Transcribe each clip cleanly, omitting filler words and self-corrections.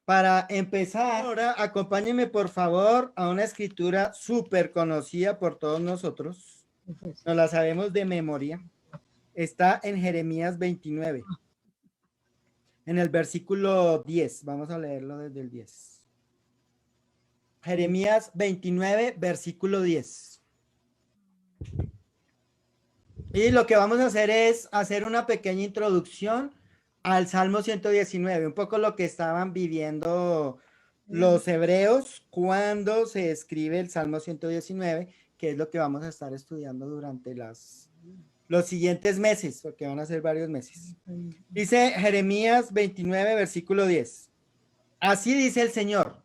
Para empezar, ahora acompáñenme por favor a una escritura súper conocida por todos nosotros. Nos la sabemos de memoria. Está en Jeremías 29, en el versículo 10. Vamos a leerlo desde el 10. Jeremías 29, versículo 10. Y lo que vamos a hacer es hacer una pequeña introducción al Salmo 119, un poco lo que estaban viviendo los hebreos cuando se escribe el Salmo 119, que es lo que vamos a estar estudiando durante los siguientes meses, porque van a ser varios meses. Dice Jeremías 29, versículo 10. Así dice el Señor.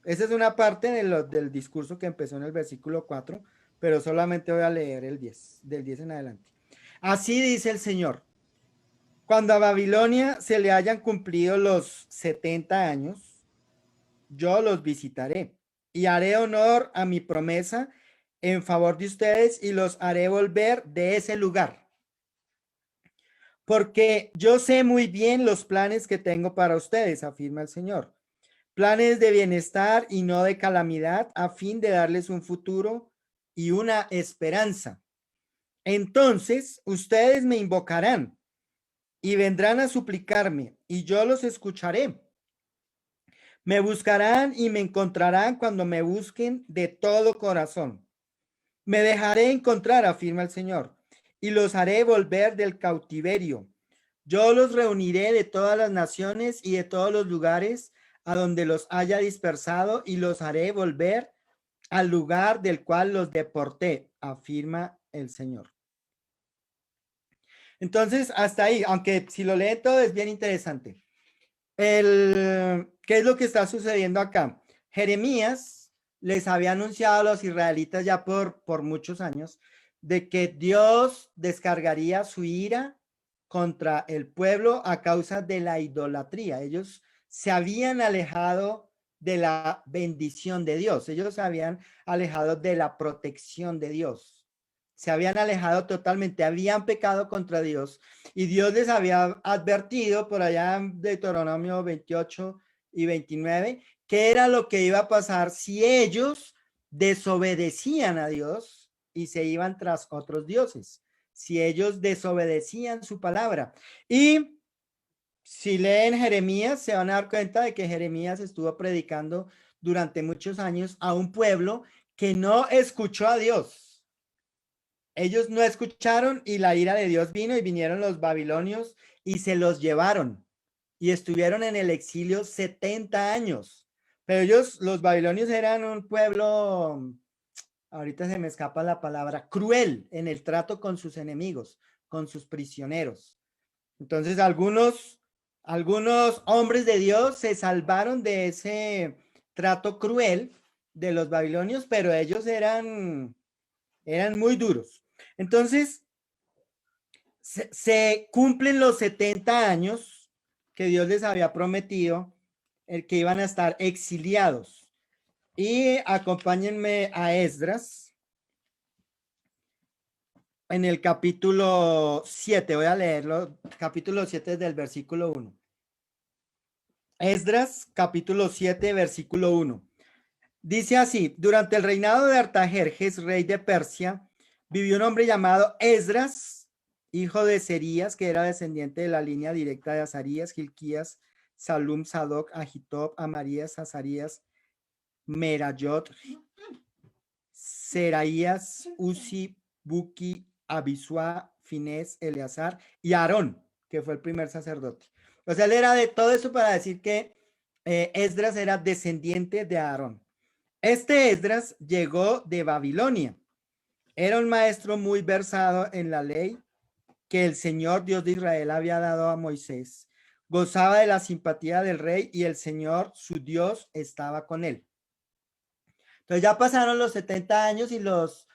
Esa es una parte del discurso que empezó en el versículo 4, pero solamente voy a leer el 10, del 10 en adelante. Así dice el Señor. Cuando a Babilonia se le hayan cumplido los 70 años, yo los visitaré y haré honor a mi promesa en favor de ustedes y los haré volver de ese lugar. Porque yo sé muy bien los planes que tengo para ustedes, afirma el Señor. Planes de bienestar y no de calamidad, a fin de darles un futuro y una esperanza. Entonces ustedes me invocarán y vendrán a suplicarme, y yo los escucharé. Me buscarán y me encontrarán cuando me busquen de todo corazón. Me dejaré encontrar, afirma el Señor, y los haré volver del cautiverio. Yo los reuniré de todas las naciones y de todos los lugares a donde los haya dispersado, y los haré volver al lugar del cual los deporté, afirma el Señor. Entonces, hasta ahí, aunque si lo leen todo es bien interesante. ¿Qué es lo que está sucediendo acá? Jeremías les había anunciado a los israelitas ya por muchos años de que Dios descargaría su ira contra el pueblo a causa de la idolatría. Ellos se habían alejado de la bendición de Dios. Ellos se habían alejado de la protección de Dios. Se habían alejado totalmente, habían pecado contra Dios y Dios les había advertido por allá en Deuteronomio 28 y 29 qué era lo que iba a pasar si ellos desobedecían a Dios y se iban tras otros dioses, si ellos desobedecían su palabra. Y si leen Jeremías, se van a dar cuenta de que Jeremías estuvo predicando durante muchos años a un pueblo que no escuchó a Dios. Ellos no escucharon y la ira de Dios vino y vinieron los babilonios y se los llevaron y estuvieron en el exilio 70 años. Pero ellos, los babilonios, eran un pueblo, ahorita se me escapa la palabra, cruel en el trato con sus enemigos, con sus prisioneros. Entonces algunos hombres de Dios se salvaron de ese trato cruel de los babilonios, pero ellos eran muy duros. Entonces, se cumplen los 70 años que Dios les había prometido, el que iban a estar exiliados. Y acompáñenme a Esdras en el capítulo 7, voy a leerlo, capítulo 7 del versículo 1. Esdras, capítulo 7, versículo 1. Dice así: durante el reinado de Artajerjes, rey de Persia, vivió un hombre llamado Esdras, hijo de Serías, que era descendiente de la línea directa de Azarías, Gilquías, Salum, Sadoc, Ahitob, Amarías, Azarías, Merayot, Seraías, Uzi, Buki, Abisua, Finés, Eleazar y Aarón, que fue el primer sacerdote. O sea, él era de todo eso para decir que Esdras era descendiente de Aarón. Este Esdras llegó de Babilonia. Era un maestro muy versado en la ley que el Señor Dios de Israel había dado a Moisés. Gozaba de la simpatía del rey y el Señor, su Dios, estaba con él. Entonces ya pasaron los 70 años y los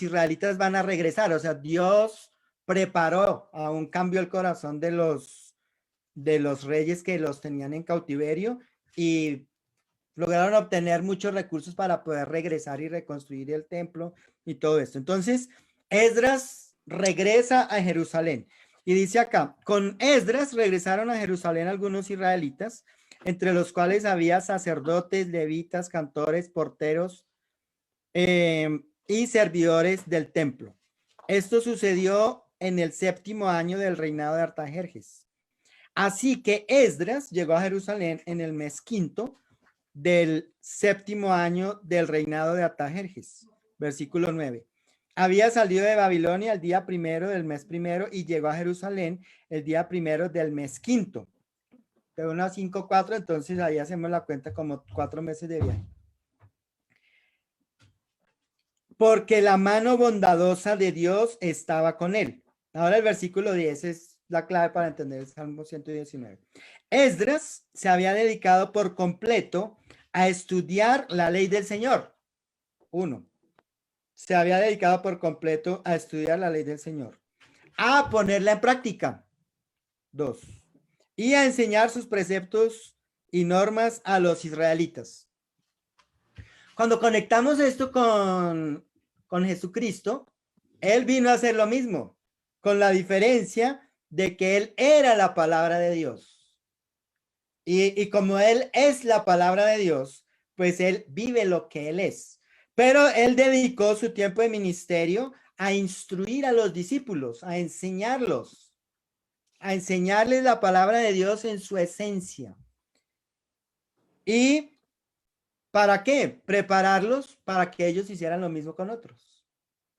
israelitas van a regresar. O sea, Dios preparó, aún cambió el corazón de los reyes que los tenían en cautiverio y lograron obtener muchos recursos para poder regresar y reconstruir el templo y todo esto. Entonces, Esdras regresa a Jerusalén. Y dice acá, con Esdras regresaron a Jerusalén algunos israelitas, entre los cuales había sacerdotes, levitas, cantores, porteros y servidores del templo. Esto sucedió en el 7º año del reinado de Artajerjes. Así que Esdras llegó a Jerusalén en el mes quinto del 7º año del reinado de Artajerjes. Versículo 9. Había salido de Babilonia el día primero del mes primero y llegó a Jerusalén el día primero del mes quinto. De 1 a 5, 4, entonces ahí hacemos la cuenta como 4 meses de viaje. Porque la mano bondadosa de Dios estaba con él. Ahora el versículo 10 es la clave para entender el Salmo 119. Esdras se había dedicado por completo a estudiar la ley del Señor. 1. Se había dedicado por completo a estudiar la ley del Señor. A ponerla en práctica. 2. Y a enseñar sus preceptos y normas a los israelitas. Cuando conectamos esto con Jesucristo, Él vino a hacer lo mismo, con la diferencia de que Él era la palabra de Dios. Y como Él es la palabra de Dios, pues Él vive lo que Él es. Pero Él dedicó su tiempo de ministerio a instruir a los discípulos, a enseñarles la palabra de Dios en su esencia. ¿Y para qué? Prepararlos para que ellos hicieran lo mismo con otros.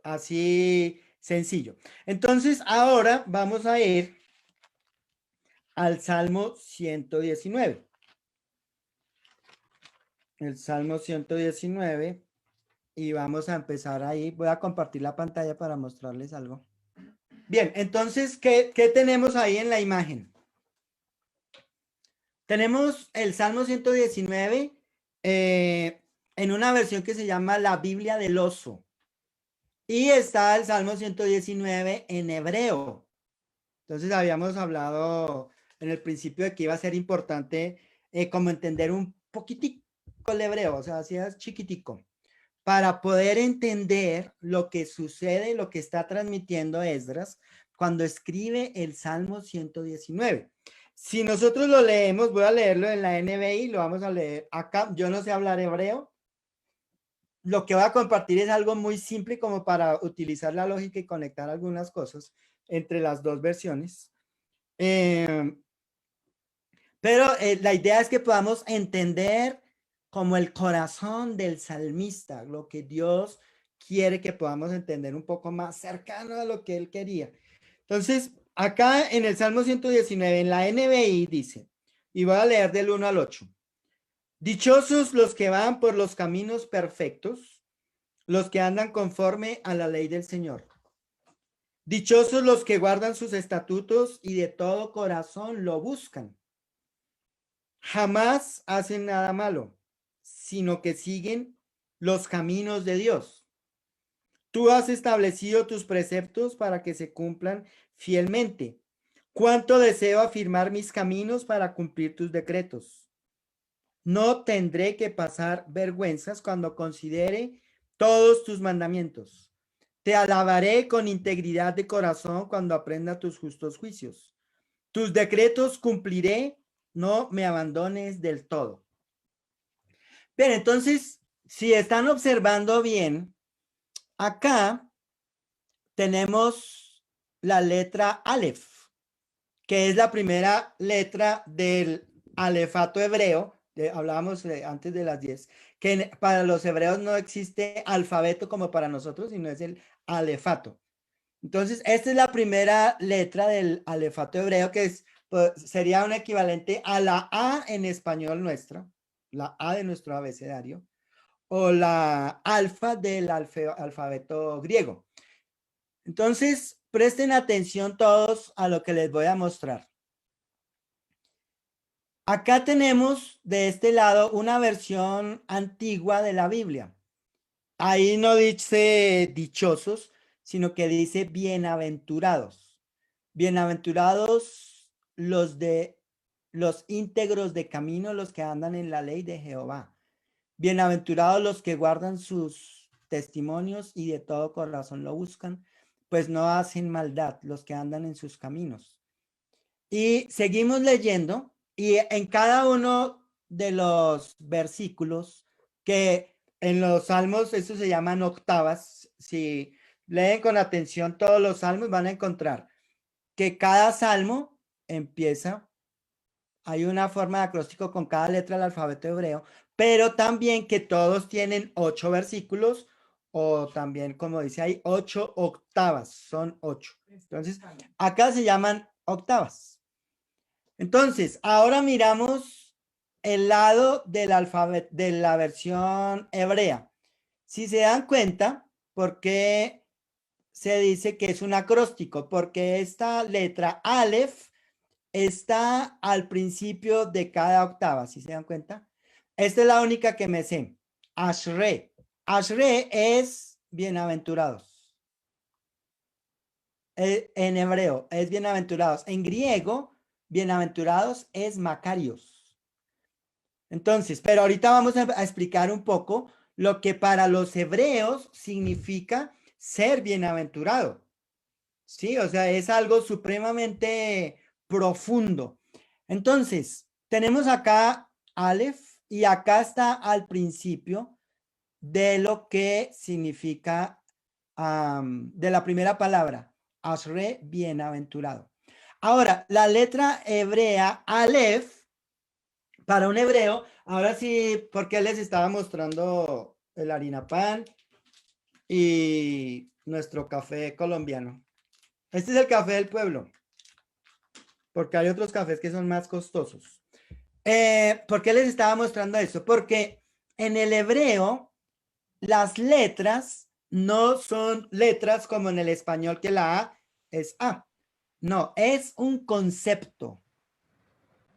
Así sencillo. Entonces, ahora vamos a ir al Salmo 119. El Salmo 119. Y vamos a empezar ahí. Voy a compartir la pantalla para mostrarles algo. Bien, entonces, ¿qué tenemos ahí en la imagen? Tenemos el Salmo 119 en una versión que se llama la Biblia del Oso. Y está el Salmo 119 en hebreo. Entonces habíamos hablado en el principio de que iba a ser importante como entender un poquitico el hebreo, o sea, así es chiquitico, para poder entender lo que sucede, lo que está transmitiendo Esdras cuando escribe el Salmo 119. Si nosotros lo leemos, voy a leerlo en la NBI, lo vamos a leer acá. Yo no sé hablar hebreo. Lo que voy a compartir es algo muy simple como para utilizar la lógica y conectar algunas cosas entre las dos versiones. Pero la idea es que podamos entender como el corazón del salmista, lo que Dios quiere que podamos entender un poco más cercano a lo que él quería. Entonces, acá en el Salmo 119, en la NBI dice, y voy a leer del 1 al 8. Dichosos los que van por los caminos perfectos, los que andan conforme a la ley del Señor. Dichosos los que guardan sus estatutos y de todo corazón lo buscan. Jamás hacen nada malo, sino que siguen los caminos de Dios. Tú has establecido tus preceptos para que se cumplan fielmente. Cuánto deseo afirmar mis caminos para cumplir tus decretos. No tendré que pasar vergüenzas cuando considere todos tus mandamientos. Te alabaré con integridad de corazón cuando aprenda tus justos juicios. Tus decretos cumpliré, no me abandones del todo. Bien, entonces, si están observando bien, acá tenemos la letra Aleph, que es la primera letra del alefato hebreo. Hablábamos antes de las 10, que para los hebreos no existe alfabeto como para nosotros, sino es el alefato. Entonces, esta es la primera letra del alefato hebreo, que pues, sería un equivalente a la A en español nuestro, la A de nuestro abecedario, o la alfa del alfabeto griego. Entonces, presten atención todos a lo que les voy a mostrar. Acá tenemos de este lado una versión antigua de la Biblia. Ahí no dice dichosos, sino que dice bienaventurados. Bienaventurados los íntegros de camino, los que andan en la ley de Jehová. Bienaventurados los que guardan sus testimonios y de todo corazón lo buscan. pues no hacen maldad los que andan en sus caminos. Y seguimos leyendo y en cada uno de los versículos que en los salmos, eso se llaman octavas. Si leen con atención todos los salmos, van a encontrar que cada salmo empieza, hay una forma de acróstico con cada letra del alfabeto hebreo, pero también que todos tienen 8 versículos o también, como dice ahí, 8 octavas, son 8. Entonces, acá se llaman octavas. Entonces, ahora miramos el lado del alfabeto de la versión hebrea. Si se dan cuenta, ¿por qué se dice que es un acróstico? Porque esta letra Aleph está al principio de cada octava, ¿sí se dan cuenta? Esta es la única que me sé. Ashre. Ashre es bienaventurados. En hebreo es bienaventurados. En griego, bienaventurados es Macarios. Entonces, pero ahorita vamos a explicar un poco lo que para los hebreos significa ser bienaventurado. Sí, o sea, es algo supremamente profundo. Entonces, tenemos acá Aleph y acá está al principio de lo que significa de la primera palabra, Ashre, bienaventurado. Ahora, la letra hebrea Aleph, para un hebreo, ahora sí, porque les estaba mostrando el harina pan y nuestro café colombiano. Este es el café del pueblo, porque hay otros cafés que son más costosos. ¿Por qué les estaba mostrando eso? Porque en el hebreo las letras no son letras como en el español, que la A es A. No, es un concepto.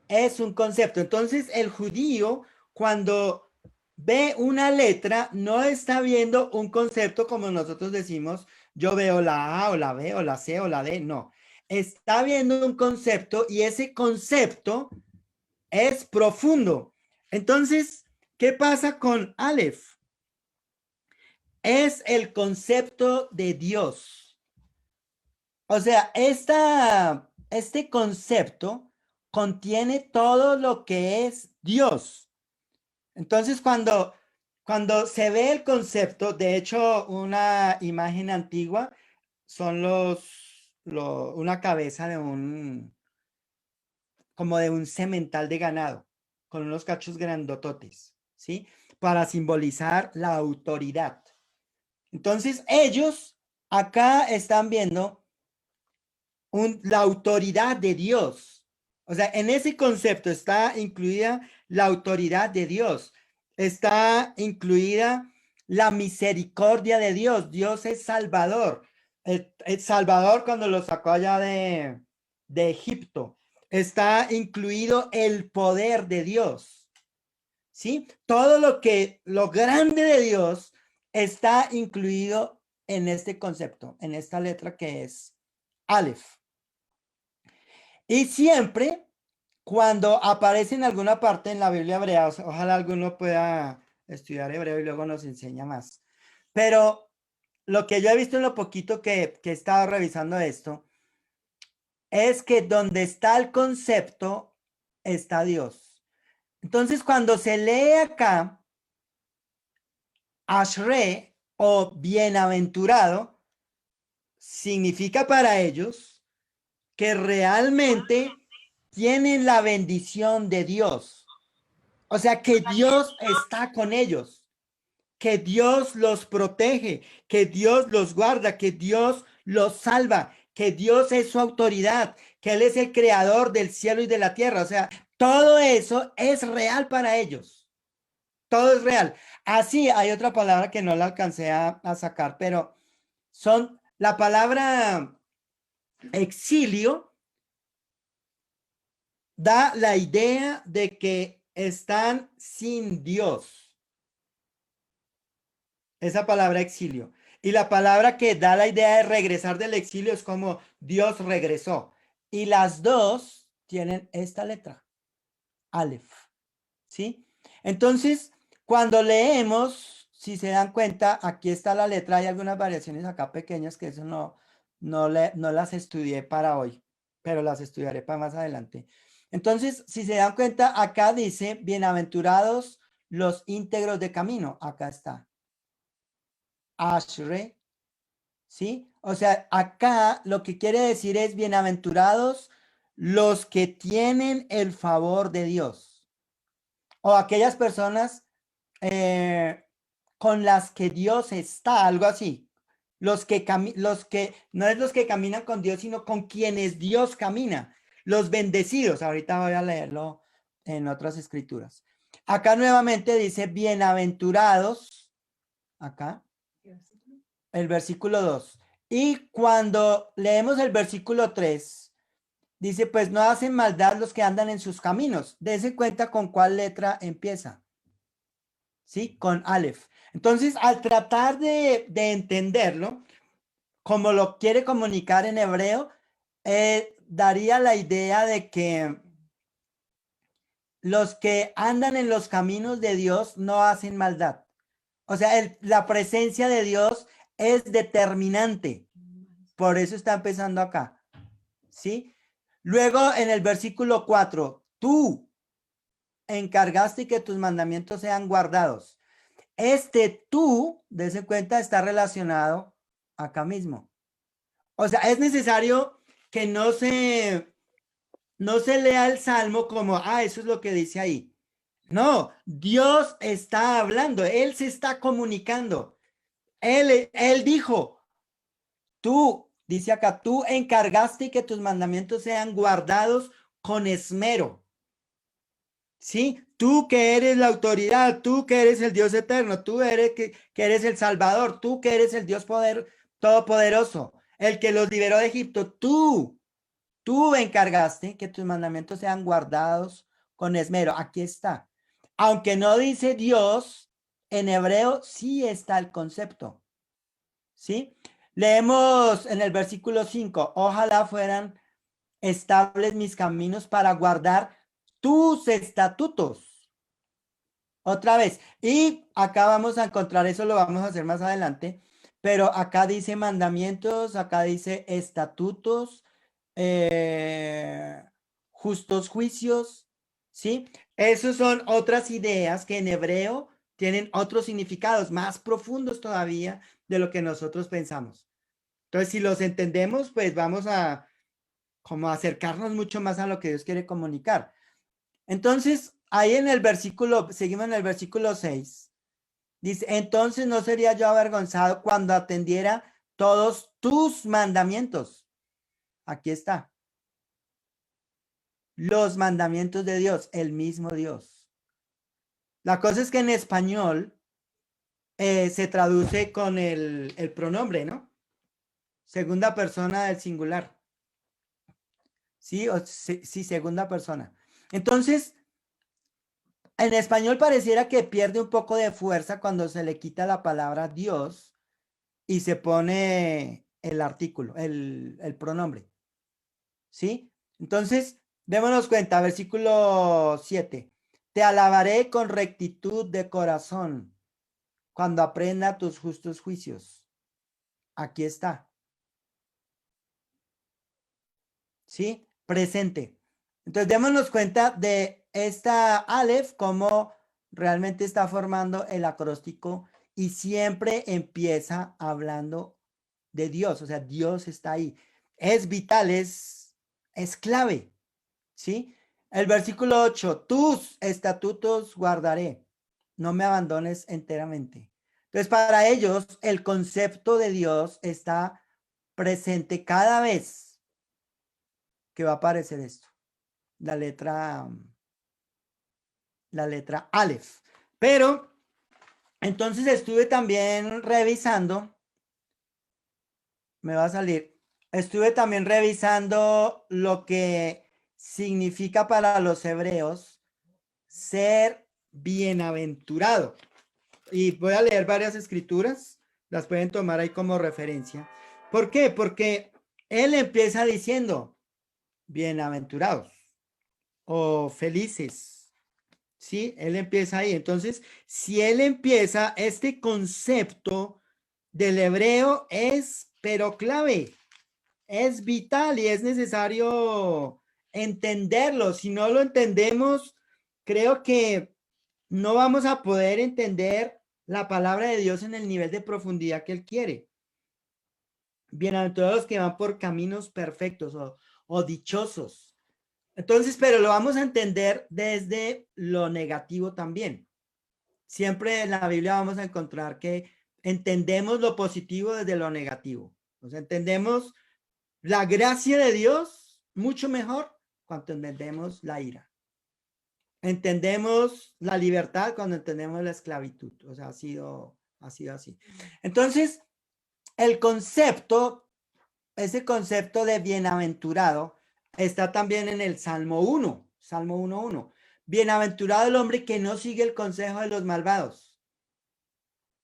Es un concepto. Entonces el judío, cuando ve una letra, no está viendo un concepto como nosotros decimos, yo veo la A o la B o la C o la D. No, está viendo un concepto y ese concepto es profundo. Entonces, ¿qué pasa con Aleph? Es el concepto de Dios. O sea, este concepto contiene todo lo que es Dios. Entonces, cuando se ve el concepto, de hecho, una imagen antigua son una cabeza de como de un semental de ganado, con unos cachos grandototes, ¿sí? Para simbolizar la autoridad. Entonces, ellos acá están viendo la autoridad de Dios. O sea, en ese concepto está incluida la autoridad de Dios. Está incluida la misericordia de Dios. Dios es Salvador. El Salvador cuando lo sacó allá de Egipto. Está incluido el poder de Dios. ¿Sí? Todo lo grande de Dios está incluido en este concepto, en esta letra que es Aleph. Y siempre cuando aparece en alguna parte en la Biblia hebrea, ojalá alguno pueda estudiar hebreo y luego nos enseña más. Pero lo que yo he visto en lo poquito que he estado revisando esto, es que donde está el concepto, está Dios. Entonces, cuando se lee acá, Ashre o bienaventurado, significa para ellos que realmente tienen la bendición de Dios. O sea, que Dios está con ellos, que Dios los protege, que Dios los guarda, que Dios los salva, que Dios es su autoridad, que Él es el creador del cielo y de la tierra. O sea, todo eso es real para ellos. Todo es real. Así hay otra palabra que no la alcancé a sacar, pero son la palabra exilio da la idea de que están sin Dios. Esa palabra exilio. Y la palabra que da la idea de regresar del exilio es como Dios regresó. Y las dos tienen esta letra, Aleph. ¿Sí? Entonces, cuando leemos, si se dan cuenta, aquí está la letra, hay algunas variaciones acá pequeñas que eso no las estudié para hoy, pero las estudiaré para más adelante. Entonces, si se dan cuenta, acá dice, bienaventurados los íntegros de camino. Acá está. Ashre, ¿sí? O sea, acá lo que quiere decir es bienaventurados los que tienen el favor de Dios. O aquellas personas con las que Dios está, algo así. No es los que caminan con Dios, sino con quienes Dios camina. Los bendecidos. Ahorita voy a leerlo en otras escrituras. Acá nuevamente dice bienaventurados. Acá. El versículo 2. Y cuando leemos el versículo 3, dice, pues no hacen maldad los que andan en sus caminos. Dense cuenta con cuál letra empieza. ¿Sí? Con Aleph. Entonces, al tratar de entenderlo, como lo quiere comunicar en hebreo, daría la idea de que los que andan en los caminos de Dios no hacen maldad. O sea, la presencia de Dios es determinante. Por eso está empezando acá. ¿Sí? Luego en el versículo 4, tú encargaste que tus mandamientos sean guardados. Este tú, dése cuenta, está relacionado acá mismo. O sea, es necesario que no se lea el salmo como, eso es lo que dice ahí. No, Dios está hablando, Él se está comunicando. Él dijo, tú, dice acá, tú encargaste que tus mandamientos sean guardados con esmero. ¿Sí? Tú que eres la autoridad, tú que eres el Dios eterno, tú eres que eres el Salvador, tú que eres el Dios todopoderoso, el que los liberó de Egipto, tú encargaste que tus mandamientos sean guardados con esmero. Aquí está. Aunque no dice Dios, en hebreo sí está el concepto. ¿Sí? Leemos en el versículo 5, ojalá fueran estables mis caminos para guardar tus estatutos. Otra vez. Y acá vamos a encontrar, eso lo vamos a hacer más adelante, pero acá dice mandamientos, acá dice estatutos, justos juicios, ¿sí? Esos son otras ideas que en hebreo tienen otros significados más profundos todavía de lo que nosotros pensamos. Entonces, si los entendemos, pues vamos a como acercarnos mucho más a lo que Dios quiere comunicar. Entonces, ahí en el versículo, seguimos en el versículo 6, dice, entonces no sería yo avergonzado cuando atendiera todos tus mandamientos. Aquí está. Los mandamientos de Dios, el mismo Dios. La cosa es que en español se traduce con el pronombre, ¿no? Segunda persona del singular. Sí, sí, segunda persona. Entonces, en español pareciera que pierde un poco de fuerza cuando se le quita la palabra Dios y se pone el artículo, el pronombre. ¿Sí? Entonces, démonos cuenta, versículo 7. Te alabaré con rectitud de corazón cuando aprenda tus justos juicios. Aquí está. ¿Sí? Presente. Entonces, démonos cuenta de esta Aleph, cómo realmente está formando el acróstico y siempre empieza hablando de Dios, o sea, Dios está ahí. Es vital, es clave, ¿sí? El versículo 8, tus estatutos guardaré, no me abandones enteramente. Entonces, para ellos, el concepto de Dios está presente cada vez que va a aparecer esto, la letra Aleph. Pero, entonces estuve también revisando, me va a salir, estuve también revisando lo que significa para los hebreos ser bienaventurado. Y voy a leer varias escrituras, las pueden tomar ahí como referencia. ¿Por qué? Porque él empieza diciendo, bienaventurados o felices. ¿Sí? Él empieza ahí. Entonces, si él empieza, este concepto del hebreo es, pero clave. es vital y es necesario entenderlo. Si no lo entendemos, creo que no vamos a poder entender la palabra de Dios en el nivel de profundidad que Él quiere. Bienaventurados los que van por caminos perfectos o dichosos. Entonces, pero lo vamos a entender desde lo negativo también. Siempre en la Biblia vamos a encontrar que entendemos lo positivo desde lo negativo. O sea, entendemos la gracia de Dios mucho mejor cuando entendemos la ira. Entendemos la libertad cuando entendemos la esclavitud. O sea, ha sido así. Entonces, el concepto, ese concepto de bienaventurado, está también en el Salmo 1, Salmo 1:1. Bienaventurado el hombre que no sigue el consejo de los malvados.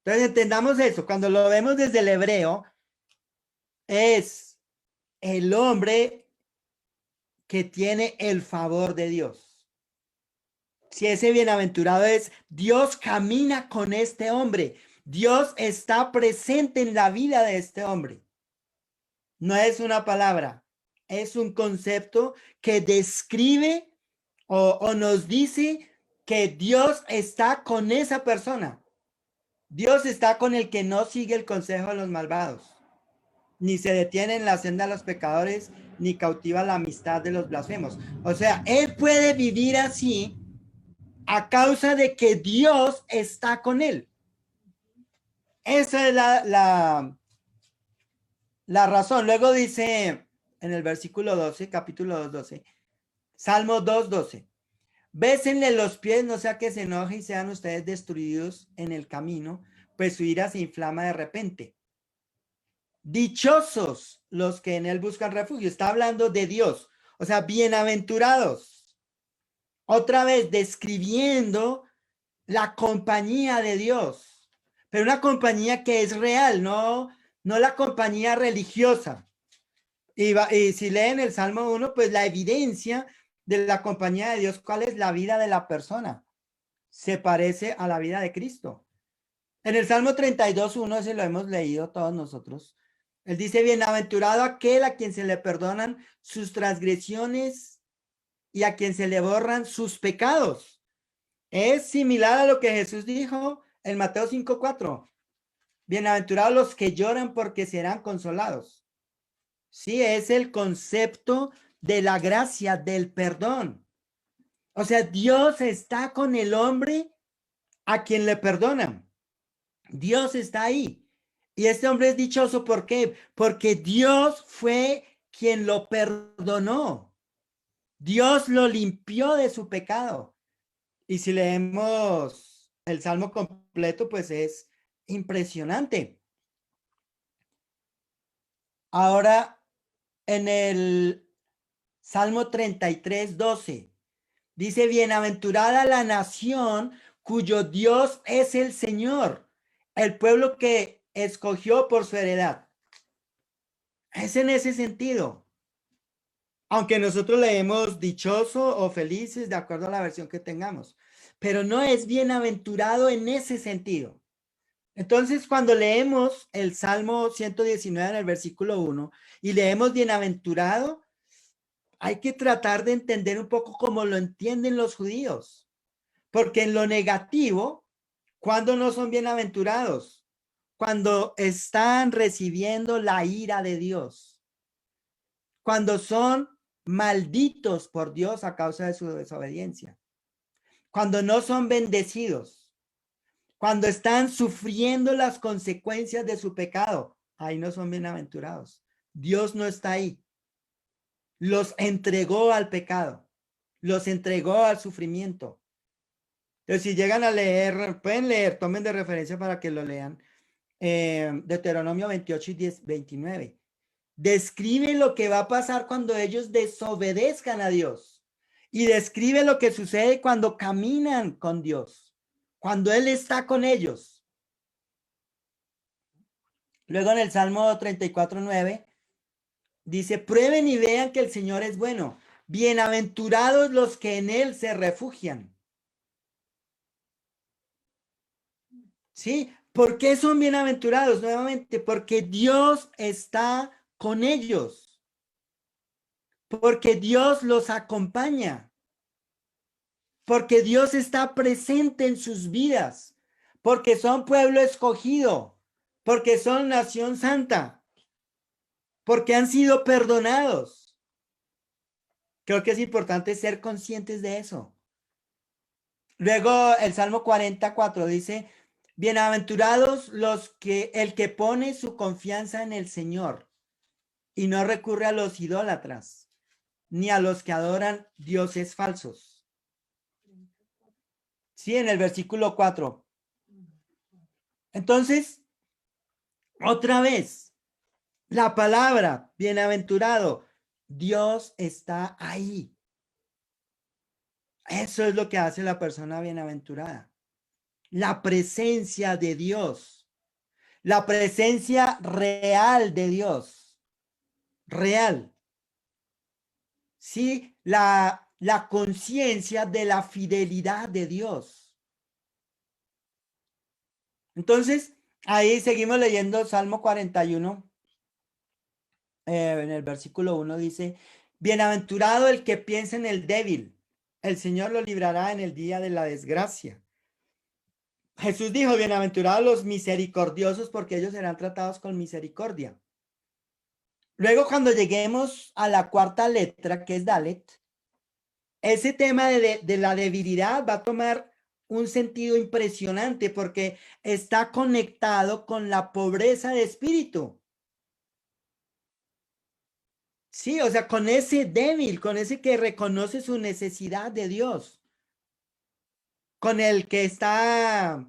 Entonces, entendamos eso. Cuando lo vemos desde el hebreo, es el hombre que tiene el favor de Dios. Si ese bienaventurado es, Dios camina con este hombre. Dios está presente en la vida de este hombre. No es una palabra, es un concepto que describe o nos dice que Dios está con esa persona. Dios está con el que no sigue el consejo de los malvados, ni se detiene en la senda de los pecadores, ni cautiva la amistad de los blasfemos. O sea, él puede vivir así a causa de que Dios está con él. Esa es la razón. Luego dice en el versículo 12, capítulo 2:12, Salmo 2:12. Bésenle los pies, no sea que se enoje y sean ustedes destruidos en el camino, pues su ira se inflama de repente. Dichosos los que en él buscan refugio. Está hablando de Dios. O sea, bienaventurados. Otra vez describiendo la compañía de Dios. Pero una compañía que es real, no la compañía religiosa. Y si leen el Salmo 1, pues la evidencia de la compañía de Dios, ¿cuál es la vida de la persona? Se parece a la vida de Cristo. En el Salmo 32:1, ese lo hemos leído todos nosotros. Él dice, bienaventurado aquel a quien se le perdonan sus transgresiones y a quien se le borran sus pecados. Es similar a lo que Jesús dijo en Mateo 5:4. Bienaventurados los que lloran porque serán consolados. Sí, es el concepto de la gracia, del perdón. O sea, Dios está con el hombre a quien le perdonan. Dios está ahí. Y este hombre es dichoso, ¿por qué? Porque Dios fue quien lo perdonó. Dios lo limpió de su pecado. Y si leemos el Salmo completo, pues es impresionante. Ahora, en el Salmo 33:12, dice, bienaventurada la nación cuyo Dios es el Señor, el pueblo que escogió por su heredad. Es en ese sentido. Aunque nosotros leemos dichoso o felices de acuerdo a la versión que tengamos, pero no es bienaventurado en ese sentido. Entonces, cuando leemos el Salmo 119 en el versículo 1 y leemos bienaventurado, hay que tratar de entender un poco cómo lo entienden los judíos, porque en lo negativo, ¿cuándo no son bienaventurados? Cuando están recibiendo la ira de Dios, cuando son malditos por Dios a causa de su desobediencia, cuando no son bendecidos, cuando están sufriendo las consecuencias de su pecado, ahí no son bienaventurados. Dios no está ahí. Los entregó al pecado, los entregó al sufrimiento. Entonces, si llegan a leer, pueden leer, tomen de referencia para que lo lean, Deuteronomio 28 y 29. Describe lo que va a pasar cuando ellos desobedezcan a Dios y describe lo que sucede cuando caminan con Dios, cuando Él está con ellos. Luego en el Salmo 34:9 dice, prueben y vean que el Señor es bueno. Bienaventurados los que en Él se refugian. ¿Sí? ¿Por qué son bienaventurados? Nuevamente, porque Dios está con ellos. porque Dios los acompaña, porque Dios está presente en sus vidas, porque son pueblo escogido, porque son nación santa, porque han sido perdonados. Creo que es importante ser conscientes de eso. Luego el Salmo 44 dice, bienaventurados el que pone su confianza en el Señor y no recurre a los idólatras, ni a los que adoran dioses falsos. Sí, en el versículo 4. Entonces, otra vez, la palabra bienaventurado, Dios está ahí. Eso es lo que hace la persona bienaventurada. La presencia de Dios, la presencia real de Dios, real. Sí, la conciencia de la fidelidad de Dios. Entonces, ahí seguimos leyendo Salmo 41. En el versículo 1 dice, bienaventurado el que piensa en el débil, el Señor lo librará en el día de la desgracia. Jesús dijo, bienaventurados los misericordiosos, porque ellos serán tratados con misericordia. Luego, cuando lleguemos a la cuarta letra, que es Dalet, ese tema de la debilidad va a tomar un sentido impresionante porque está conectado con la pobreza de espíritu. Sí, o sea, con ese débil, con ese que reconoce su necesidad de Dios, con el que está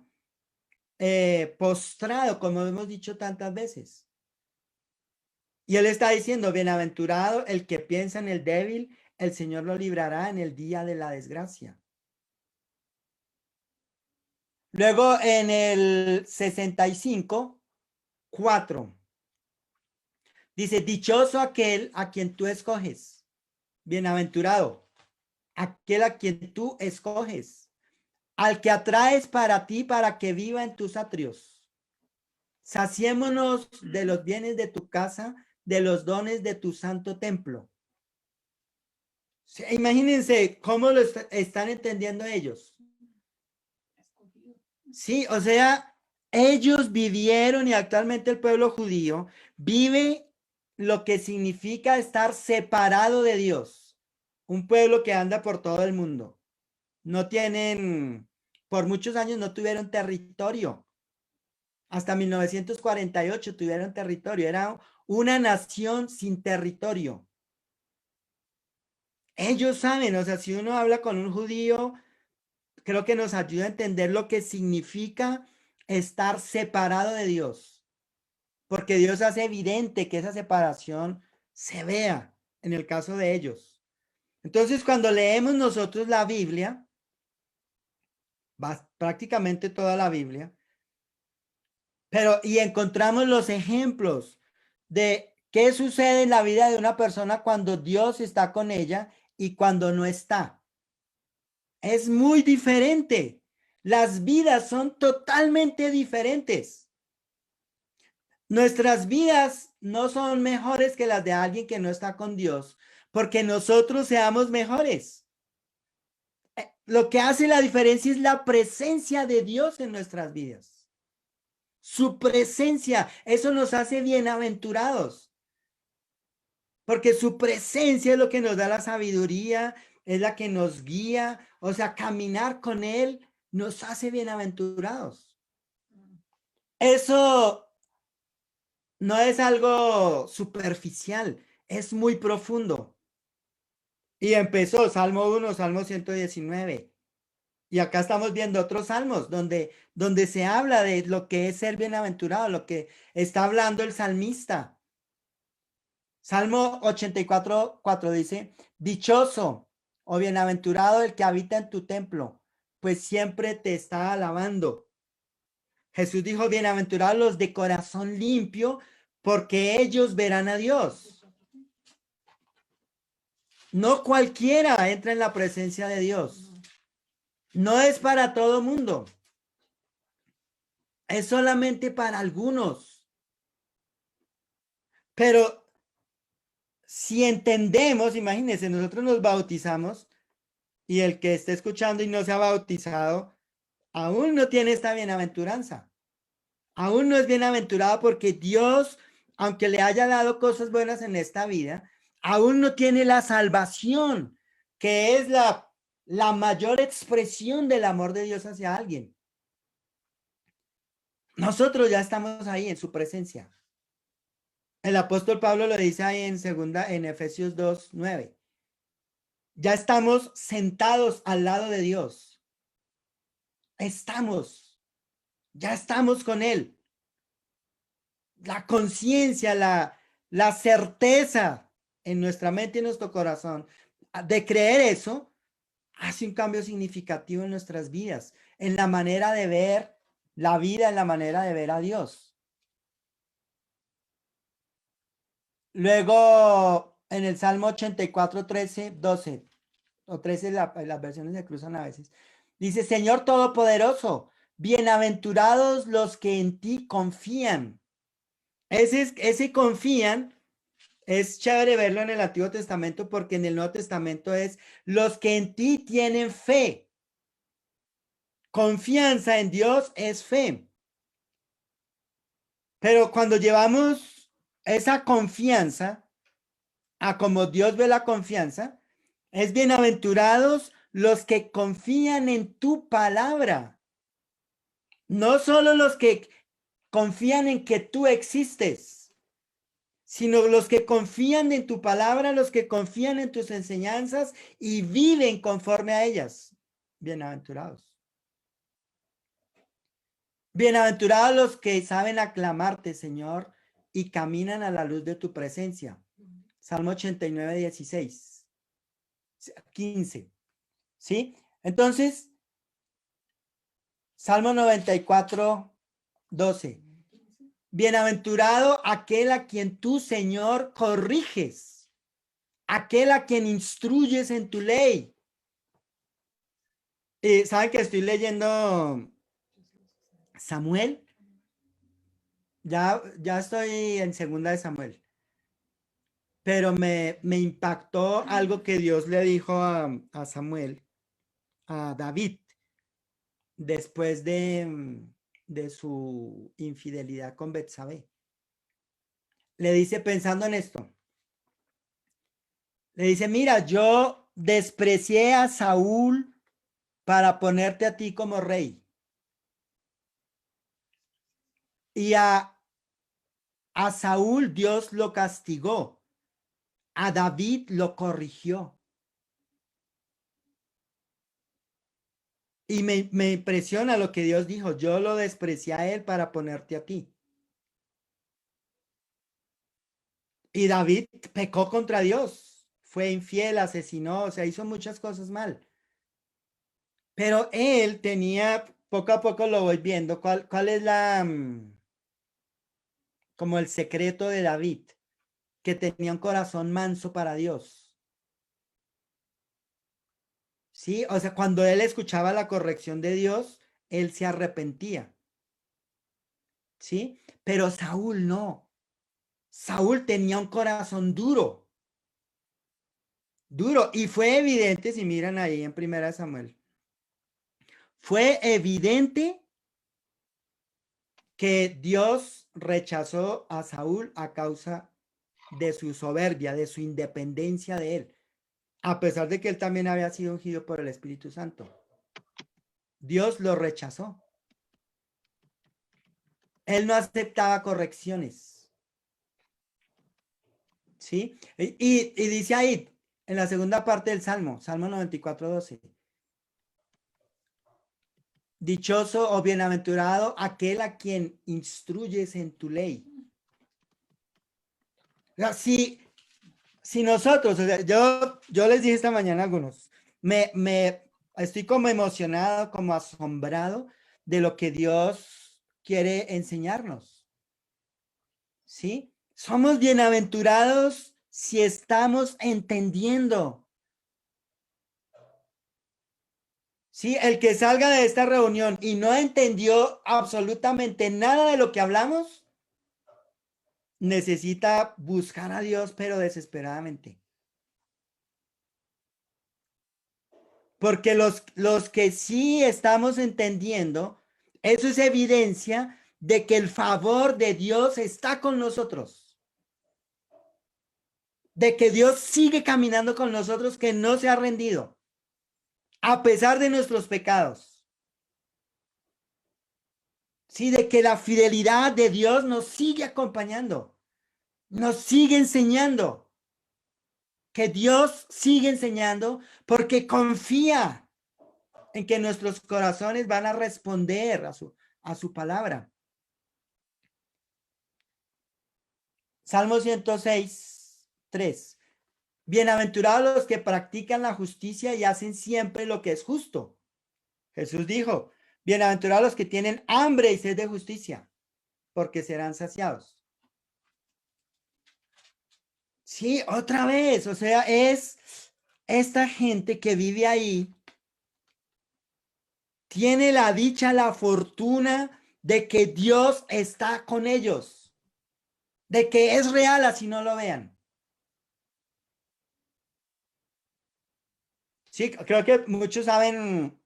postrado, como hemos dicho tantas veces. Y él está diciendo, bienaventurado el que piensa en el débil, el Señor lo librará en el día de la desgracia. Luego en el 65, 4, dice, dichoso aquel a quien tú escoges, bienaventurado, aquel a quien tú escoges, al que atraes para ti para que viva en tus atrios. Saciémonos de los bienes de tu casa, de los dones de tu santo templo. Sí, imagínense cómo lo están entendiendo ellos. Sí, o sea, ellos vivieron y actualmente el pueblo judío vive lo que significa estar separado de Dios. Un pueblo que anda por todo el mundo. No tienen, por muchos años no tuvieron territorio. Hasta 1948 tuvieron territorio. Era una nación sin territorio. Ellos saben, o sea, si uno habla con un judío, creo que nos ayuda a entender lo que significa estar separado de Dios, porque Dios hace evidente que esa separación se vea en el caso de ellos. Entonces, cuando leemos nosotros la Biblia, prácticamente toda la Biblia, y encontramos los ejemplos de qué sucede en la vida de una persona cuando Dios está con ella y cuando no está. Es muy diferente. Las vidas son totalmente diferentes. Nuestras vidas no son mejores que las de alguien que no está con Dios, porque nosotros seamos mejores. Lo que hace la diferencia es la presencia de Dios en nuestras vidas. Su presencia, eso nos hace bienaventurados, porque su presencia es lo que nos da la sabiduría, es la que nos guía, o sea, caminar con Él nos hace bienaventurados. Eso no es algo superficial, es muy profundo. Y empezó Salmo 1, Salmo 119. Y acá estamos viendo otros salmos donde se habla de lo que es ser bienaventurado, lo que está hablando el salmista. Salmo 84, 4 dice, dichoso o bienaventurado el que habita en tu templo, pues siempre te está alabando. Jesús dijo, bienaventurados los de corazón limpio, porque ellos verán a Dios. No cualquiera entra en la presencia de Dios. No es para todo mundo. Es solamente para algunos. Pero si entendemos, imagínense, nosotros nos bautizamos y el que esté escuchando y no se ha bautizado, aún no tiene esta bienaventuranza. Aún no es bienaventurado porque Dios, aunque le haya dado cosas buenas en esta vida, aún no tiene la salvación, que es la mayor expresión del amor de Dios hacia alguien. Nosotros ya estamos ahí en su presencia. El apóstol Pablo lo dice ahí en Efesios 2:9. Ya estamos sentados al lado de Dios. Ya estamos con Él. La conciencia, la certeza en nuestra mente y en nuestro corazón de creer eso hace un cambio significativo en nuestras vidas, en la manera de ver la vida, en la manera de ver a Dios. Luego, en el Salmo 84, 13, 12 o 13, las versiones se cruzan a veces. Dice, Señor Todopoderoso, bienaventurados los que en ti confían. Ese confían es chévere verlo en el Antiguo Testamento porque en el Nuevo Testamento es los que en ti tienen fe. Confianza en Dios es fe. Pero cuando llevamos esa confianza a como Dios ve la confianza, es bienaventurados los que confían en tu palabra. No solo los que confían en que tú existes, sino los que confían en tu palabra, los que confían en tus enseñanzas y viven conforme a ellas. Bienaventurados. Bienaventurados los que saben aclamarte, Señor, y caminan a la luz de tu presencia. Salmo 89, 16, 15. ¿Sí? Entonces, Salmo 94, 12. Bienaventurado aquel a quien tú, Señor, corriges, aquel a quien instruyes en tu ley. ¿Saben que estoy leyendo Samuel? Ya estoy en segunda de Samuel. Pero me impactó algo que Dios le dijo a Samuel, a David, después de su infidelidad con Betsabé. Le dice, pensando en esto, le dice, mira, yo desprecié a Saúl para ponerte a ti como rey. Y a Saúl Dios lo castigó, a David lo corrigió. Y me impresiona lo que Dios dijo, yo lo desprecié a él para ponerte a ti. Y David pecó contra Dios, fue infiel, asesinó, o sea, hizo muchas cosas mal. Pero él tenía, poco a poco lo voy viendo, cuál es como el secreto de David, que tenía un corazón manso para Dios. Sí, o sea, cuando él escuchaba la corrección de Dios, él se arrepentía. ¿Sí? Pero Saúl no. Saúl tenía un corazón duro. Duro. Y fue evidente, si miran ahí en 1 Samuel, fue evidente que Dios rechazó a Saúl a causa de su soberbia, de su independencia de él, a pesar de que él también había sido ungido por el Espíritu Santo. Dios lo rechazó. Él no aceptaba correcciones. ¿Sí? Y dice ahí, en la segunda parte del Salmo, Salmo 94, 12. Dichoso o bienaventurado aquel a quien instruyes en tu ley. O sea, si nosotros, o sea, yo les dije esta mañana a algunos, me estoy como emocionado, como asombrado de lo que Dios quiere enseñarnos. ¿Sí? Somos bienaventurados si estamos entendiendo. Sí, el que salga de esta reunión y no entendió absolutamente nada de lo que hablamos, necesita buscar a Dios, pero desesperadamente. Porque los que sí estamos entendiendo, eso es evidencia de que el favor de Dios está con nosotros. De que Dios sigue caminando con nosotros, que no se ha rendido, a pesar de nuestros pecados. Sí, de que la fidelidad de Dios nos sigue acompañando, nos sigue enseñando, que Dios sigue enseñando porque confía en que nuestros corazones van a responder a su palabra. Salmo 106, 3. Bienaventurados los que practican la justicia y hacen siempre lo que es justo. Jesús dijo, bienaventurados los que tienen hambre y sed de justicia, porque serán saciados. Sí, otra vez, o sea, es esta gente que vive ahí, tiene la dicha, la fortuna de que Dios está con ellos, de que es real así no lo vean. Sí, creo que muchos saben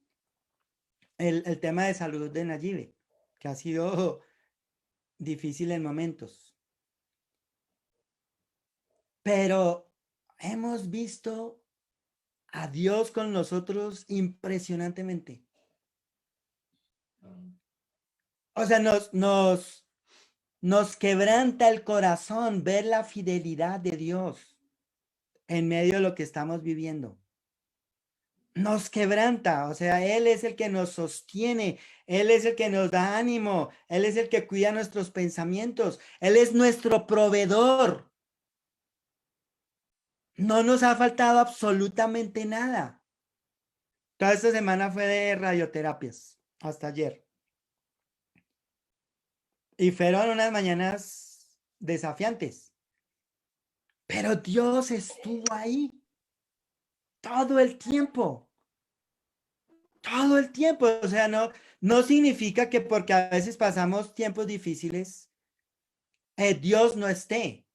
el tema de salud de Nayibe, que ha sido difícil en momentos. Pero hemos visto a Dios con nosotros impresionantemente. O sea, nos quebranta el corazón ver la fidelidad de Dios en medio de lo que estamos viviendo. Nos quebranta, o sea, Él es el que nos sostiene, Él es el que nos da ánimo, Él es el que cuida nuestros pensamientos, Él es nuestro proveedor. No nos ha faltado absolutamente nada. Toda esta semana fue de radioterapias, hasta ayer. Y fueron unas mañanas desafiantes. Pero Dios estuvo ahí todo el tiempo. Todo el tiempo. O sea, no significa que porque a veces pasamos tiempos difíciles, Dios no esté.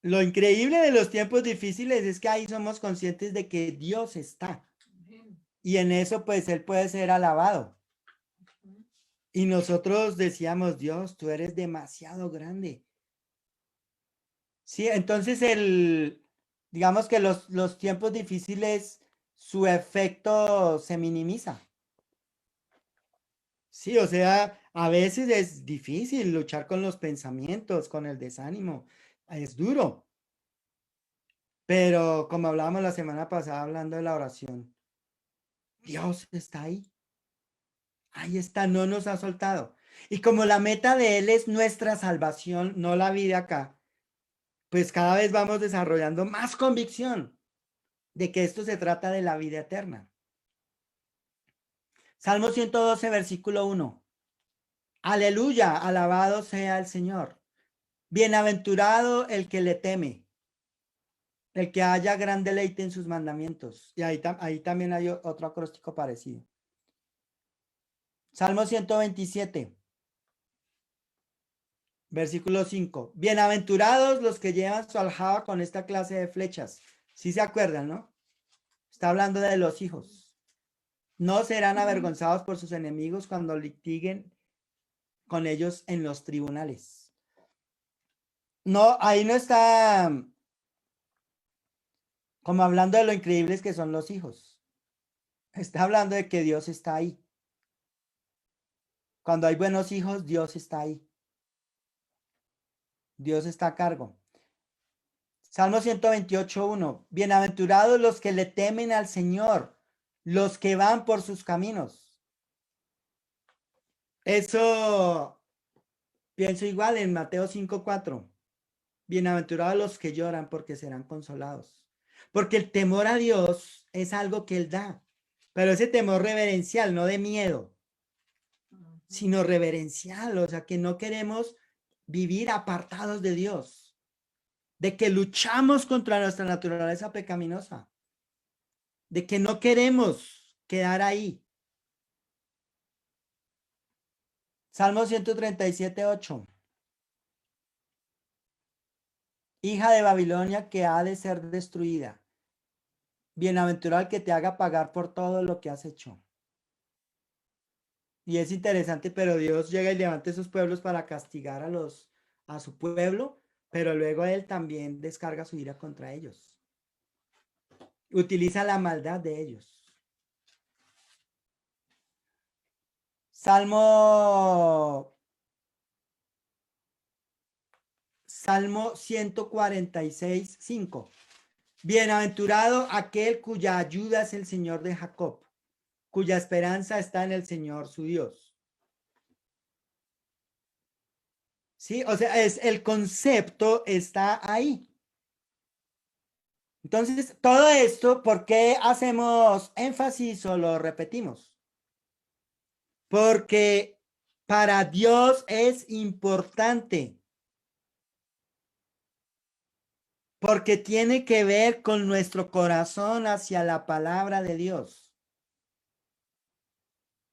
Lo increíble de los tiempos difíciles es que ahí somos conscientes de que Dios está. Y en eso, pues, Él puede ser alabado. Y nosotros decíamos, Dios, tú eres demasiado grande. Sí, entonces digamos que los tiempos difíciles, su efecto se minimiza. Sí, o sea, a veces es difícil luchar con los pensamientos, con el desánimo. Es duro. Pero como hablábamos la semana pasada hablando de la oración, Dios está ahí. Ahí está, no nos ha soltado. Y como la meta de Él es nuestra salvación, no la vida acá, pues cada vez vamos desarrollando más convicción de que esto se trata de la vida eterna. Salmo 112, versículo 1. Aleluya, alabado sea el Señor. Bienaventurado el que le teme, el que haya gran deleite en sus mandamientos. Y ahí también hay otro acróstico parecido. Salmo 127, versículo 5. Bienaventurados los que llevan su aljaba con esta clase de flechas. Sí se acuerdan, ¿no? Está hablando de los hijos. No serán avergonzados por sus enemigos cuando litiguen con ellos en los tribunales. No, ahí no está como hablando de lo increíbles que son los hijos. Está hablando de que Dios está ahí. Cuando hay buenos hijos, Dios está ahí. Dios está a cargo. Salmo 128:1. Bienaventurados los que le temen al Señor, los que van por sus caminos. Eso pienso igual en Mateo 5:4. Bienaventurados los que lloran porque serán consolados. Porque el temor a Dios es algo que Él da, pero ese temor reverencial, no de miedo, sino reverencial, o sea, que no queremos vivir apartados de Dios, de que luchamos contra nuestra naturaleza pecaminosa, de que no queremos quedar ahí. Salmo 137:8. hija de Babilonia que ha de ser destruida. Bienaventurado el que te haga pagar por todo lo que has hecho. Y es interesante, pero Dios llega y levanta esos pueblos para castigar a su pueblo, pero luego él también descarga su ira contra ellos. Utiliza la maldad de ellos. Salmo 146, 5. Bienaventurado aquel cuya ayuda es el Señor de Jacob, cuya esperanza está en el Señor su Dios. Sí, o sea, el concepto está ahí. Entonces, todo esto, ¿por qué hacemos énfasis o lo repetimos? Porque para Dios es importante. Porque tiene que ver con nuestro corazón hacia la palabra de Dios.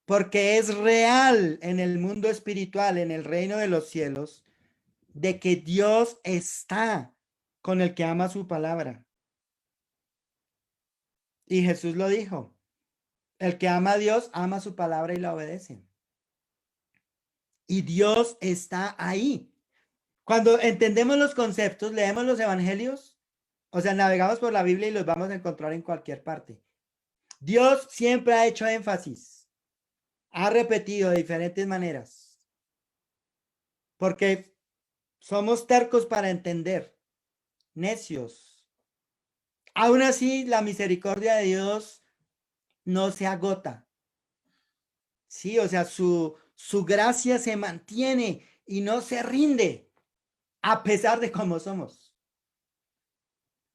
Porque es real en el mundo espiritual, en el reino de los cielos, de que Dios está con el que ama su palabra. Y Jesús lo dijo, el que ama a Dios ama su palabra y la obedece. Y Dios está ahí. Cuando entendemos los conceptos, leemos los evangelios, o sea, navegamos por la Biblia y los vamos a encontrar en cualquier parte. Dios siempre ha hecho énfasis, ha repetido de diferentes maneras, porque somos tercos para entender, necios. Aún así, la misericordia de Dios no se agota. Sí, o sea, su gracia se mantiene y no se rinde, a pesar de cómo somos.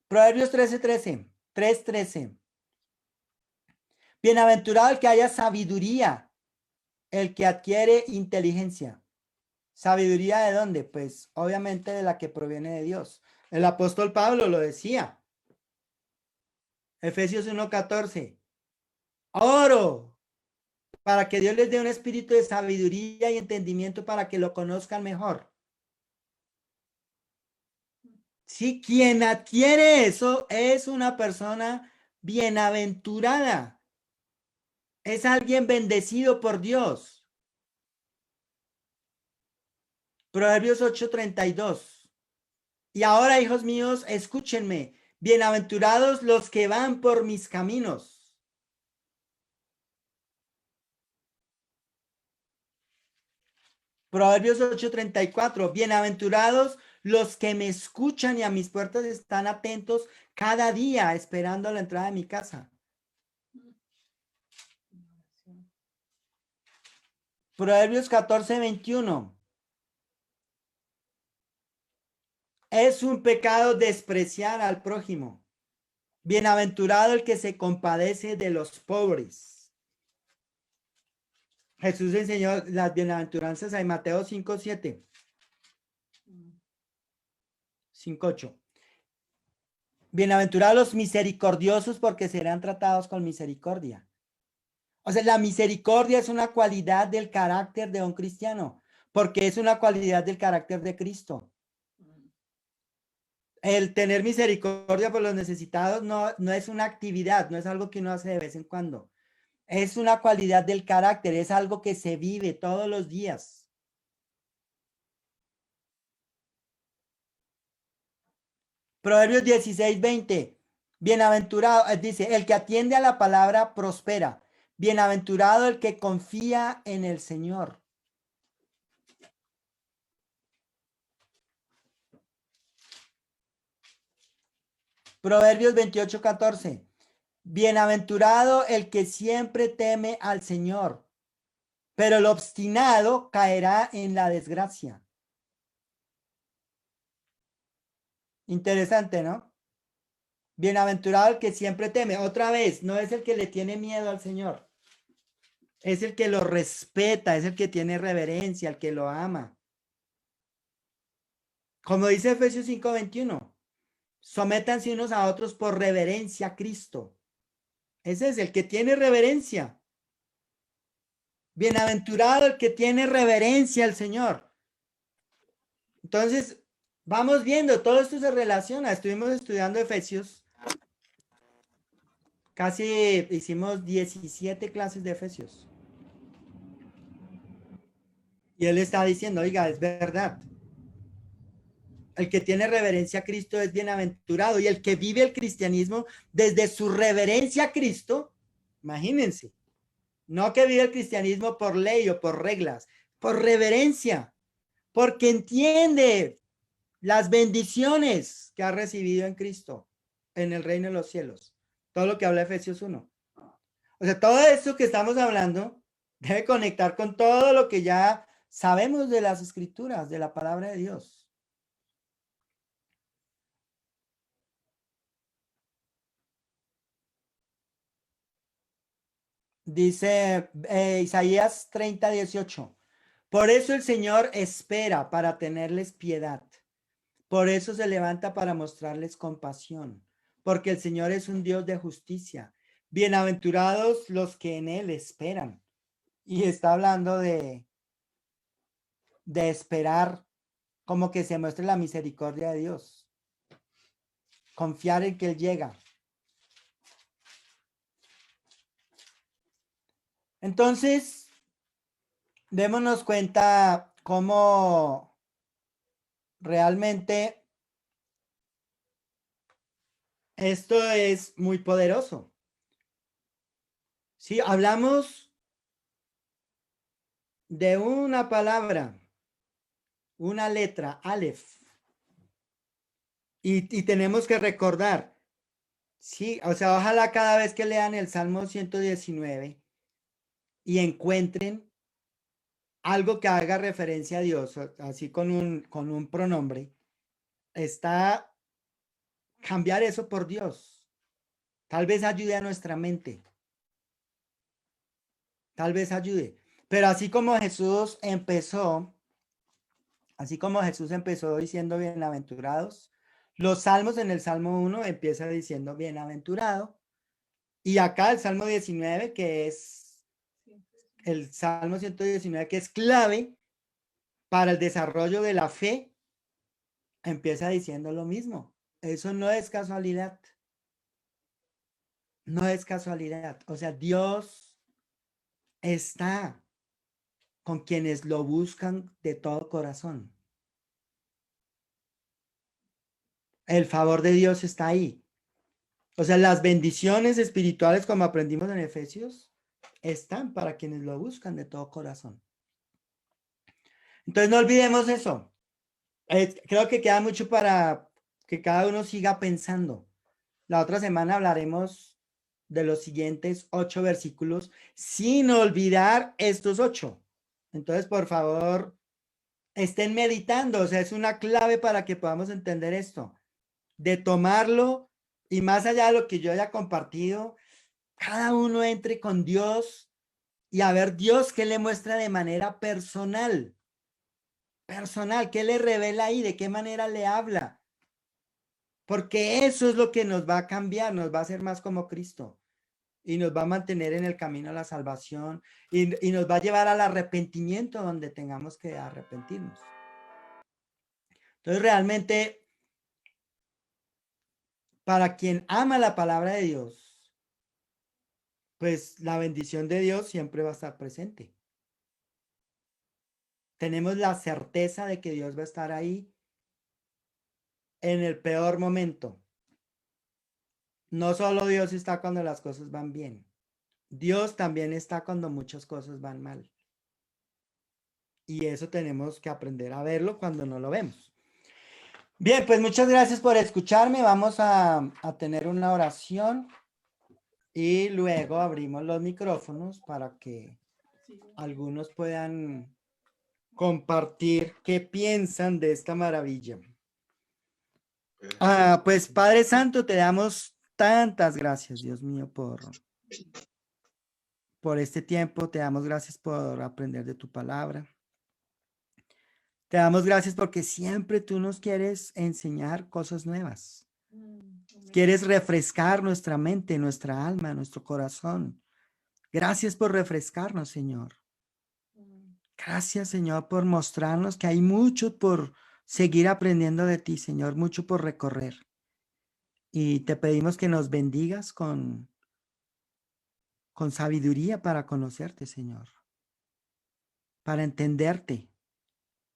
Proverbios 3:13. Bienaventurado el que haya sabiduría, el que adquiere inteligencia. ¿Sabiduría de dónde? Pues obviamente de la que proviene de Dios. El apóstol Pablo lo decía. Efesios 1:14. Oro para que Dios les dé un espíritu de sabiduría y entendimiento para que lo conozcan mejor. Sí, quien adquiere eso es una persona bienaventurada. Es alguien bendecido por Dios. Proverbios 8:32. Y ahora, hijos míos, escúchenme. Bienaventurados los que van por mis caminos. Proverbios 8:34. Bienaventurados los que me escuchan y a mis puertas están atentos cada día esperando la entrada de mi casa. Proverbios 14:21. Es un pecado despreciar al prójimo. Bienaventurado el que se compadece de los pobres. Jesús enseñó las bienaventuranzas en Mateo 5:7. 5:8. Bienaventurados los misericordiosos porque serán tratados con misericordia. O sea, la misericordia es una cualidad del carácter de un cristiano, porque es una cualidad del carácter de Cristo. El tener misericordia por los necesitados no es una actividad, no es algo que uno hace de vez en cuando. Es una cualidad del carácter, es algo que se vive todos los días. Proverbios 16:20. Bienaventurado, dice, el que atiende a la palabra prospera. Bienaventurado el que confía en el Señor. Proverbios 28:14. Bienaventurado el que siempre teme al Señor, pero el obstinado caerá en la desgracia. Interesante, ¿no? Bienaventurado el que siempre teme. Otra vez, no es el que le tiene miedo al Señor. Es el que lo respeta, es el que tiene reverencia, el que lo ama. Como dice Efesios 5:21, sométanse unos a otros por reverencia a Cristo. Ese es el que tiene reverencia. Bienaventurado el que tiene reverencia al Señor. Entonces, Vamos viendo, todo esto se relaciona. Estuvimos estudiando Efesios. Casi hicimos 17 clases de Efesios. Y él está diciendo, oiga, es verdad. El que tiene reverencia a Cristo es bienaventurado. Y el que vive el cristianismo desde su reverencia a Cristo, imagínense, no que vive el cristianismo por ley o por reglas, por reverencia, porque entiende las bendiciones que ha recibido en Cristo, en el reino de los cielos. Todo lo que habla Efesios 1. O sea, todo esto que estamos hablando debe conectar con todo lo que ya sabemos de las escrituras, de la palabra de Dios. Dice Isaías 30:18. Por eso el Señor espera para tenerles piedad. Por eso se levanta para mostrarles compasión. Porque el Señor es un Dios de justicia. Bienaventurados los que en Él esperan. Y está hablando de esperar como que se muestre la misericordia de Dios. Confiar en que Él llega. Entonces, démonos cuenta cómo realmente esto es muy poderoso. Si hablamos de una palabra, una letra, Aleph, y tenemos que recordar, sí, o sea, ojalá cada vez que lean el Salmo 119 y encuentren algo que haga referencia a Dios, así con un pronombre, está cambiar eso por Dios. Tal vez ayude a nuestra mente. Tal vez ayude. Pero así como Jesús empezó diciendo bienaventurados, los salmos en el Salmo 1 empieza diciendo bienaventurado. Y acá el Salmo 19, que es el Salmo 119, que es clave para el desarrollo de la fe, empieza diciendo lo mismo. Eso no es casualidad. No es casualidad. O sea, Dios está con quienes lo buscan de todo corazón. El favor de Dios está ahí. O sea, las bendiciones espirituales, como aprendimos en Efesios, están para quienes lo buscan de todo corazón. Entonces, no olvidemos eso. Creo que queda mucho para que cada uno siga pensando. La otra semana hablaremos de los siguientes 8 versículos sin olvidar estos 8. Entonces, por favor, estén meditando. O sea, es una clave para que podamos entender esto, de tomarlo y más allá de lo que yo haya compartido, cada uno entre con Dios y a ver Dios qué le muestra de manera personal, qué le revela ahí, de qué manera le habla, porque eso es lo que nos va a cambiar, nos va a hacer más como Cristo y nos va a mantener en el camino a la salvación y nos va a llevar al arrepentimiento donde tengamos que arrepentirnos. Entonces, realmente, para quien ama la palabra de Dios, pues la bendición de Dios siempre va a estar presente. Tenemos la certeza de que Dios va a estar ahí en el peor momento. No solo Dios está cuando las cosas van bien. Dios también está cuando muchas cosas van mal. Y eso tenemos que aprender a verlo cuando no lo vemos. Bien, pues muchas gracias por escucharme. Vamos a tener una oración y luego abrimos los micrófonos para que algunos puedan compartir qué piensan de esta maravilla. Pues Padre Santo, te damos tantas gracias, Dios mío, por este tiempo. Te damos gracias por aprender de tu palabra. Te damos gracias porque siempre tú nos quieres enseñar cosas nuevas. Quieres refrescar nuestra mente, nuestra alma, nuestro corazón. Gracias por refrescarnos, Señor. Gracias, Señor, por mostrarnos que hay mucho por seguir aprendiendo de ti, Señor, mucho por recorrer. Y te pedimos que nos bendigas con sabiduría para conocerte, Señor, para entenderte,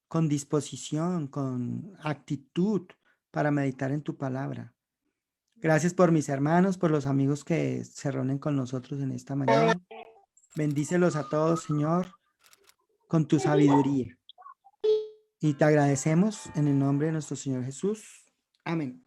con disposición, con actitud para meditar en tu palabra. Gracias por mis hermanos, por los amigos que se reúnen con nosotros en esta mañana. Bendícelos a todos, Señor, con tu sabiduría. Y te agradecemos en el nombre de nuestro Señor Jesús. Amén.